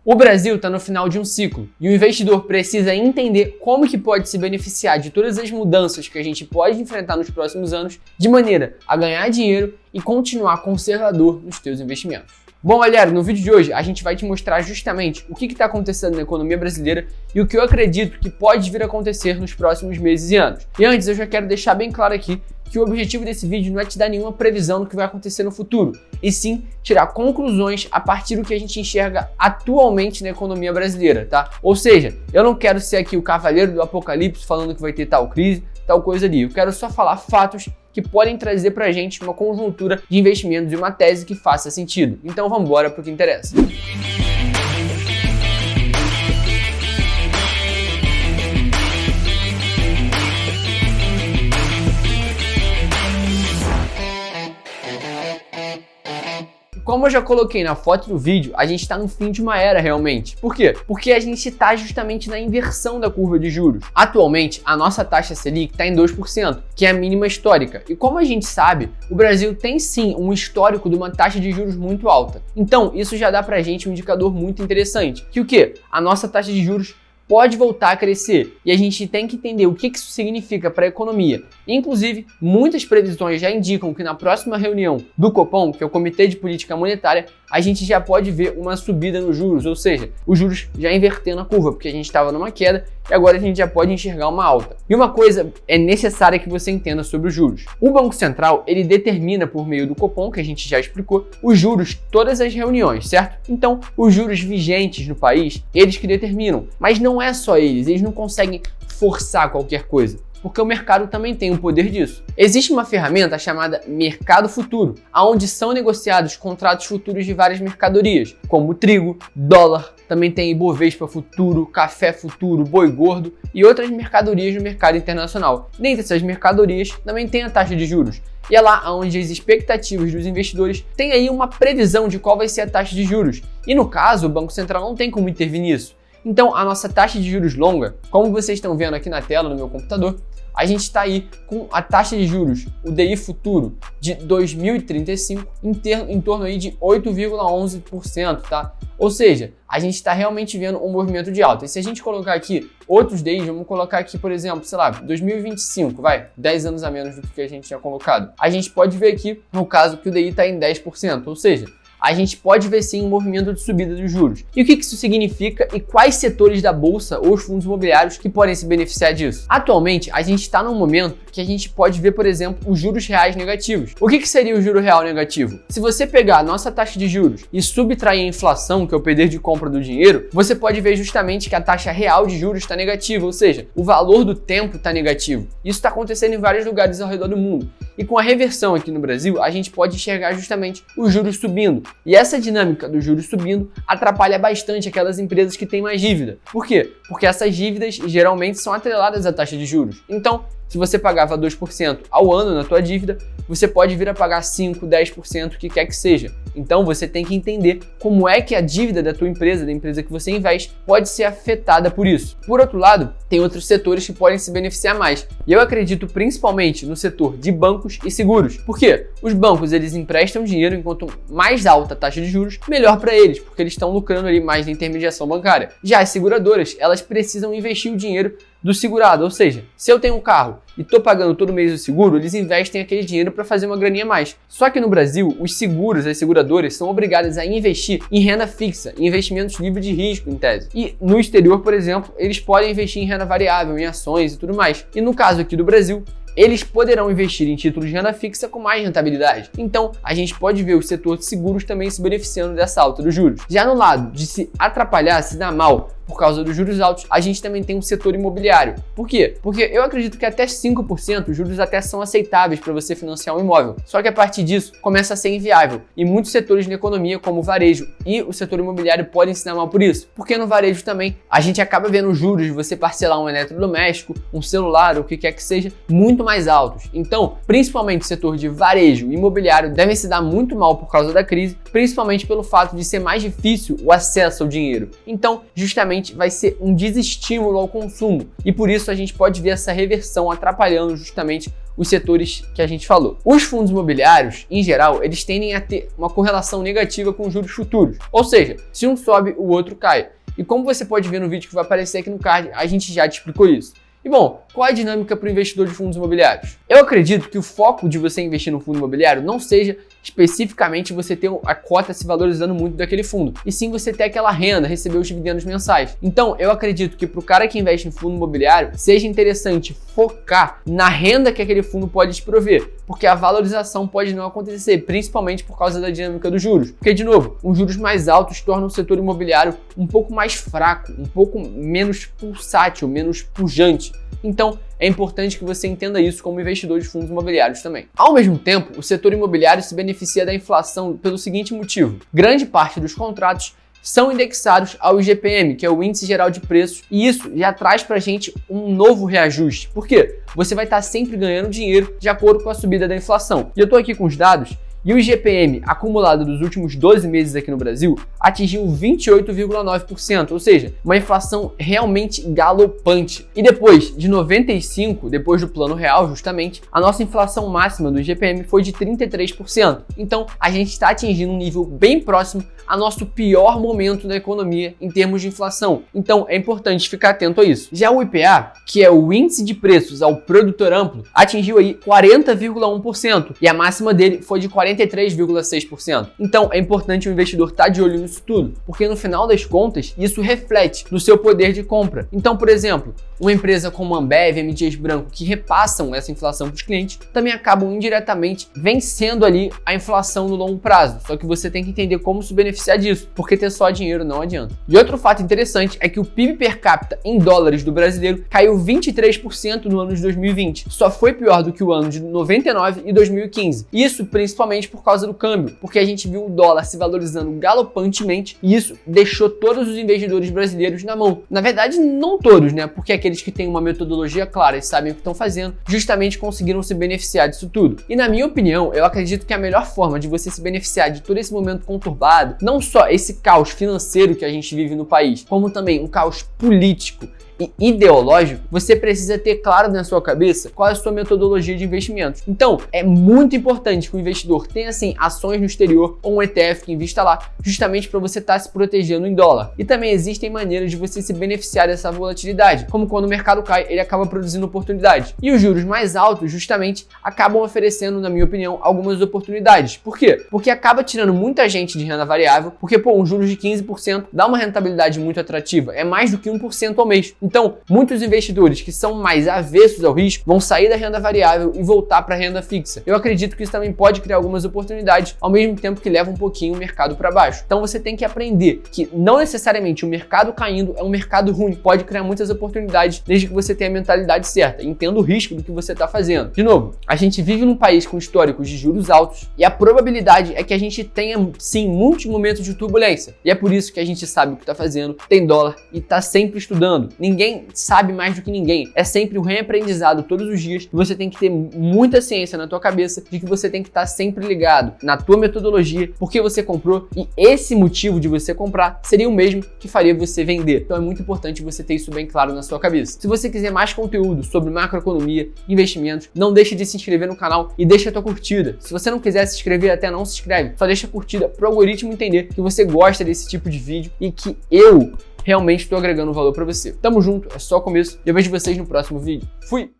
O Brasil está no final de um ciclo e o investidor precisa entender como que pode se beneficiar de todas as mudanças que a gente pode enfrentar nos próximos anos, de maneira a ganhar dinheiro e continuar conservador nos seus investimentos. Bom, galera, no vídeo de hoje a gente vai te mostrar justamente o que está acontecendo na economia brasileira e o que eu acredito que pode vir a acontecer nos próximos meses e anos. E antes eu já quero deixar bem claro aqui que o objetivo desse vídeo não é te dar nenhuma previsão do que vai acontecer no futuro, e sim tirar conclusões a partir do que a gente enxerga atualmente na economia brasileira, tá? Ou seja, eu não quero ser aqui o cavaleiro do apocalipse falando que vai ter tal crise, tal coisa ali. Eu quero só falar fatos que podem trazer pra gente uma conjuntura de investimentos e uma tese que faça sentido. Então vamos embora pro que interessa. Como eu já coloquei na foto do vídeo, a gente está no fim de uma era realmente. Por quê? Porque a gente está justamente na inversão da curva de juros. Atualmente, a nossa taxa Selic está em 2%, que é a mínima histórica. E como a gente sabe, o Brasil tem sim um histórico de uma taxa de juros muito alta. Então, isso já dá pra gente um indicador muito interessante. Que o quê? A nossa taxa de juros pode voltar a crescer e a gente tem que entender o que isso significa para a economia. Inclusive, muitas previsões já indicam que na próxima reunião do Copom, que é o Comitê de Política Monetária, a gente já pode ver uma subida nos juros, ou seja, os juros já invertendo a curva, porque a gente estava numa queda e agora a gente já pode enxergar uma alta. E uma coisa é necessária que você entenda sobre os juros. O Banco Central, ele determina por meio do Copom, que a gente já explicou, os juros todas as reuniões, certo? Então, os juros vigentes no país, eles que determinam, mas não é só eles não conseguem forçar qualquer coisa, porque o mercado também tem o poder disso. Existe uma ferramenta chamada Mercado Futuro, onde são negociados contratos futuros de várias mercadorias, como trigo, dólar, também tem Ibovespa Futuro, café futuro, boi gordo e outras mercadorias no mercado internacional. Dentre essas mercadorias também tem a taxa de juros. E é lá onde as expectativas dos investidores têm aí uma previsão de qual vai ser a taxa de juros. E no caso, o Banco Central não tem como intervir nisso. Então, a nossa taxa de juros longa, como vocês estão vendo aqui na tela no meu computador, a gente está aí com a taxa de juros, o DI futuro, de 2035 em torno aí de 8,11%, tá? Ou seja, a gente está realmente vendo um movimento de alta. E se a gente colocar aqui outros DIs, vamos colocar aqui, por exemplo, sei lá, 2025, 10 anos a menos do que a gente tinha colocado. A gente pode ver aqui, no caso, que o DI está em 10%, ou seja, a gente pode ver sim um movimento de subida dos juros. E o que isso significa e quais setores da bolsa ou os fundos imobiliários que podem se beneficiar disso? Atualmente, a gente está num momento que a gente pode ver, por exemplo, os juros reais negativos. O que seria o juro real negativo? Se você pegar a nossa taxa de juros e subtrair a inflação, que é o poder de compra do dinheiro, você pode ver justamente que a taxa real de juros está negativa, ou seja, o valor do tempo está negativo. Isso está acontecendo em vários lugares ao redor do mundo. E com a reversão aqui no Brasil, a gente pode enxergar justamente os juros subindo. E essa dinâmica dos juros subindo atrapalha bastante aquelas empresas que têm mais dívida. Por quê? Porque essas dívidas geralmente são atreladas à taxa de juros. Então, se você pagava 2% ao ano na tua dívida, você pode vir a pagar 5%, 10%, o que quer que seja. Então você tem que entender como é que a dívida da tua empresa, da empresa que você investe, pode ser afetada por isso. Por outro lado, tem outros setores que podem se beneficiar mais. E eu acredito principalmente no setor de bancos e seguros. Por quê? Os bancos, eles emprestam dinheiro, enquanto mais alta a taxa de juros, melhor para eles, porque eles estão lucrando ali mais na intermediação bancária. Já as seguradoras, elas precisam investir o dinheiro do segurado, ou seja, se eu tenho um carro e estou pagando todo mês o seguro, eles investem aquele dinheiro para fazer uma graninha a mais. Só que no Brasil, os seguros, as seguradoras, são obrigadas a investir em renda fixa, em investimentos livres de risco, em tese. E no exterior, por exemplo, eles podem investir em renda variável, em ações e tudo mais. E no caso aqui do Brasil, eles poderão investir em títulos de renda fixa com mais rentabilidade. Então, a gente pode ver o setor de seguros também se beneficiando dessa alta dos juros. Já no lado de se atrapalhar, se dar mal por causa dos juros altos, a gente também tem um setor imobiliário. Por quê? Porque eu acredito que até 5% os juros até são aceitáveis para você financiar um imóvel. Só que a partir disso, começa a ser inviável. E muitos setores na economia, como o varejo e o setor imobiliário, podem se dar mal por isso. Porque no varejo também, a gente acaba vendo os juros de você parcelar um eletrodoméstico, um celular, ou o que quer que seja, muito mais altos. Então, principalmente o setor de varejo e imobiliário devem se dar muito mal por causa da crise, principalmente pelo fato de ser mais difícil o acesso ao dinheiro. Então, justamente justamente vai ser um desestímulo ao consumo. E por isso a gente pode ver essa reversão atrapalhando justamente os setores que a gente falou. Os fundos imobiliários, em geral, eles tendem a ter uma correlação negativa com os juros futuros. Ou seja, se um sobe, o outro cai. E como você pode ver no vídeo que vai aparecer aqui no card, a gente já te explicou isso. E bom, qual é a dinâmica para o investidor de fundos imobiliários? Eu acredito que o foco de você investir no fundo imobiliário não seja especificamente você ter a cota se valorizando muito daquele fundo, e sim você ter aquela renda, receber os dividendos mensais. Então, eu acredito que para o cara que investe em fundo imobiliário, seja interessante focar na renda que aquele fundo pode te prover, porque a valorização pode não acontecer, principalmente por causa da dinâmica dos juros. Porque, de novo, os juros mais altos tornam o setor imobiliário um pouco mais fraco, um pouco menos pulsátil, menos pujante. Então, é importante que você entenda isso como investidor de fundos imobiliários também. Ao mesmo tempo, o setor imobiliário se beneficia da inflação pelo seguinte motivo: grande parte dos contratos são indexados ao IGPM, que é o Índice Geral de Preços, e isso já traz pra gente um novo reajuste. Por quê? Você vai estar sempre ganhando dinheiro de acordo com a subida da inflação. E eu tô aqui com os dados. E o IGPM acumulado dos últimos 12 meses aqui no Brasil atingiu 28,9%, ou seja, uma inflação realmente galopante. E depois de 95, depois do Plano Real justamente, a nossa inflação máxima do IGPM foi de 33%. Então a gente está atingindo um nível bem próximo ao nosso pior momento da economia em termos de inflação. Então é importante ficar atento a isso. Já o IPA, que é o Índice de Preços ao Produtor Amplo, atingiu aí 40,1% e a máxima dele foi de 43,6%. Então é importante o investidor estar de olho nisso tudo, porque no final das contas isso reflete no seu poder de compra. Então, por exemplo, uma empresa como a Ambev, M. Branco, que repassam essa inflação para os clientes, também acabam indiretamente vencendo ali a inflação no longo prazo. Só que você tem que entender como se beneficiar disso, porque ter só dinheiro não adianta. E outro fato interessante é que o PIB per capita em dólares do brasileiro caiu 23% no ano de 2020. Só foi pior do que o ano de 99 e 2015. Isso principalmente por causa do câmbio, porque a gente viu o dólar se valorizando galopantemente e isso deixou todos os investidores brasileiros na mão. Na verdade, não todos, né? Porque aqueles que têm uma metodologia clara e sabem o que estão fazendo, justamente conseguiram se beneficiar disso tudo. E na minha opinião, eu acredito que a melhor forma de você se beneficiar de todo esse momento conturbado, não só esse caos financeiro que a gente vive no país, como também um caos político e ideológico, você precisa ter claro na sua cabeça qual é a sua metodologia de investimentos. Então, é muito importante que o investidor tenha, assim, ações no exterior ou um ETF que invista lá, justamente para você estar se protegendo em dólar. E também existem maneiras de você se beneficiar dessa volatilidade, como quando o mercado cai, ele acaba produzindo oportunidades. E os juros mais altos, justamente, acabam oferecendo, na minha opinião, algumas oportunidades. Por quê? Porque acaba tirando muita gente de renda variável, porque, um juros de 15% dá uma rentabilidade muito atrativa, é mais do que 1% ao mês. Então, muitos investidores que são mais avessos ao risco vão sair da renda variável e voltar para a renda fixa. Eu acredito que isso também pode criar algumas oportunidades, ao mesmo tempo que leva um pouquinho o mercado para baixo. Então você tem que aprender que não necessariamente o mercado caindo é um mercado ruim. Pode criar muitas oportunidades desde que você tenha a mentalidade certa, entenda o risco do que você está fazendo. De novo, a gente vive num país com históricos de juros altos e a probabilidade é que a gente tenha, sim, muitos momentos de turbulência. E é por isso que a gente sabe o que está fazendo, tem dólar e está sempre estudando. Ninguém sabe mais do que ninguém. É sempre um reaprendizado todos os dias e você tem que ter muita ciência na tua cabeça de que você tem que estar sempre ligado na tua metodologia, porque você comprou e esse motivo de você comprar seria o mesmo que faria você vender. Então é muito importante você ter isso bem claro na sua cabeça. Se você quiser mais conteúdo sobre macroeconomia, investimentos, não deixe de se inscrever no canal e deixa a tua curtida. Se você não quiser se inscrever, até não se inscreve, só deixa a curtida para o algoritmo entender que você gosta desse tipo de vídeo e que eu realmente estou agregando valor para você. Tamo junto, é só o começo e eu vejo vocês no próximo vídeo. Fui!